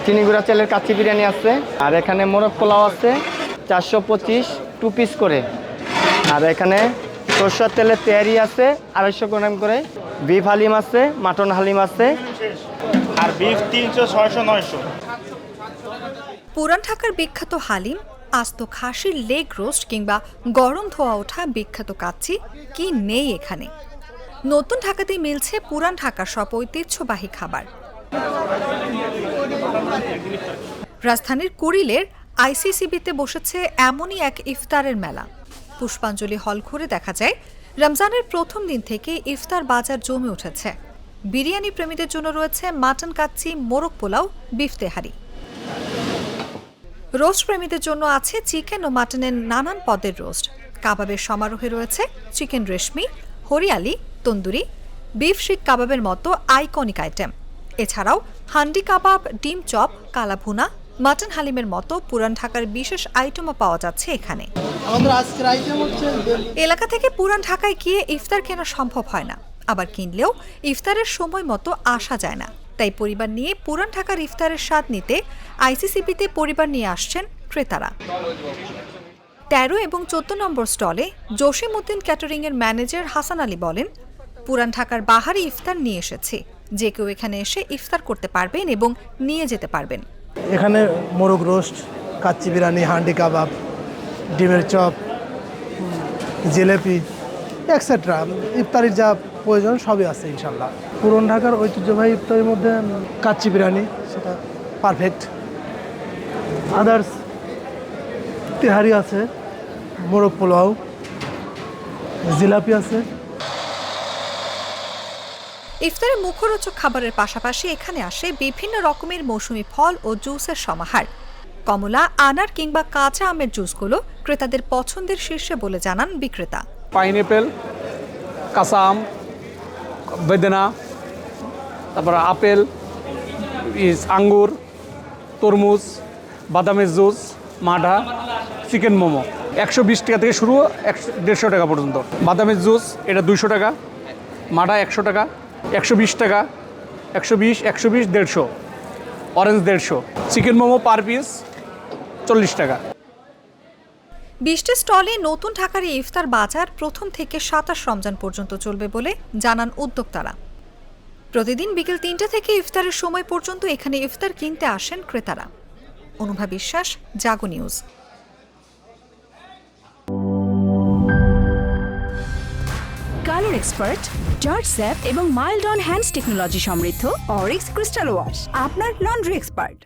চিনিগুড়া চালের কাচ্চি বিরিয়ানি আছে, আর এখানে মোরগ পোলাও আছে 425 2 পিস করে, আর এখানে সরষের তেলের তেয়ারি আছে 250 গ্রাম করে, বিফ হালিম আছে, মাটন হালিম আছে, আর বিফ 300 600 900। পুরান ঢাকার বিখ্যাত হালিম, আস্ত খাসির লেগ রোস্ট কিংবা গরম ধোয়া ওঠা বিখ্যাত কাচ্চি কি নেই এখানে। নতুন ঢাকাতেই মিলছে পুরান ঢাকার সব ঐতিহ্যবাহী খাবার। রাজধানীর কুড়িলের আইসিসিবিতে বসেছে এমনই এক ইফতারের মেলা। পুষ্পাঞ্জলি হল ঘুরে দেখা যায় রমজানের প্রথম দিন থেকে ইফতার বাজার জমে উঠেছে। বিরিয়ানি প্রেমীদের জন্য রয়েছে মাটন কাচ্চি, মোরগ পোলাও, বিফ তেহারি। রোস্ট প্রেমীদের জন্য আছে চিকেন ও মাটনের নানান পদের রোস্ট। কাবাবের সমারোহে রয়েছে চিকেন রেশমি, হরিয়ালি, তন্দুরি, বিফ শিক কাবাবের মতো আইকনিক আইটেম। এছাড়াও হান্ডি কাবাব, ডিম চপ, কালাভুনা, মাটন হালিমের মতো পুরান ঢাকার বিশেষ আইটেমও পাওয়া যাচ্ছে এখানে। এলাকা থেকে পুরান ঢাকায় গিয়ে ইফতার কেনা সম্ভব হয় না, আবার কিনলেও ইফতারের সময় মতো আসা যায় না। তাই পরিবার নিয়ে পুরান ঢাকার ইফতারের স্বাদ নিতে আইসিসিবিতে পরিবার নিয়ে আসছেন ক্রেতারা। 13 এবং 14 নম্বর স্টলে জসিম উদ্দিন ক্যাটারিং এর ম্যানেজার হাসান আলী বলেন, পুরান ঢাকার বাহারি ইফতার নিয়ে এসেছে, যে কেউ এখানে এসে ইফতার করতে পারবেন এবং নিয়ে যেতে পারবেন। এখানে মোরগ রোস্ট, কাচ্চি বিরিয়ানি, হান্ডি কাবাব, ডিমের চপ, জিলেপি এক্সেট্রা ইফতারির যা প্রয়োজন সবই আছে ইনশাল্লাহ। পুরান ঢাকার ঐতিহ্যবাহী ইফতারির মধ্যে কাচ্চি বিরিয়ানি সেটা পারফেক্ট, আদার্স তেহারি আছে, মোরগ পোলাও, জিলাপি আছে। ইফতারে মুখরোচক খাবারের পাশাপাশি এখানে আসে বিভিন্ন রকমের মৌসুমী ফল ও জুসের সমাহার। কমলা, আনার কিংবা কাঁচা আমের জুসগুলো ক্রেতাদের পছন্দের শীর্ষে বলে জানান বিক্রেতা। পাইনঅ্যাপেল, কাঁচা আম, বেদানা, তারপর আপেল, আঙ্গুর, তরমুজ, বাদামের জুস, মাঠা, চিকেন মোমো 120 টাকা থেকে শুরু 150 টাকা পর্যন্ত। বাদামের জুস এটা 200 টাকা, মাঠা 100 টাকা, 120 টাকা, 120, 150 orange 150। Chicken momo per piece 40 টাকা। 20টি স্টলে নতুন ঢাকার এই ইফতার বাজার প্রথম থেকে 27 রমজান পর্যন্ত চলবে বলে জানান উদ্যোক্তারা। প্রতিদিন বিকেল 3টা থেকে ইফতারের সময় পর্যন্ত এখানে ইফতার কিনতে আসেন ক্রেতারা। Anubha Biswas, Jago news. Colour expert, জর্জ স্যাপ এবং মাইল্ড অন হ্যান্ডস টেকনোলজি সমৃদ্ধ অরিক্স ক্রিস্টাল ওয়াশ আপনার লন্ড্রি এক্সপার্ট।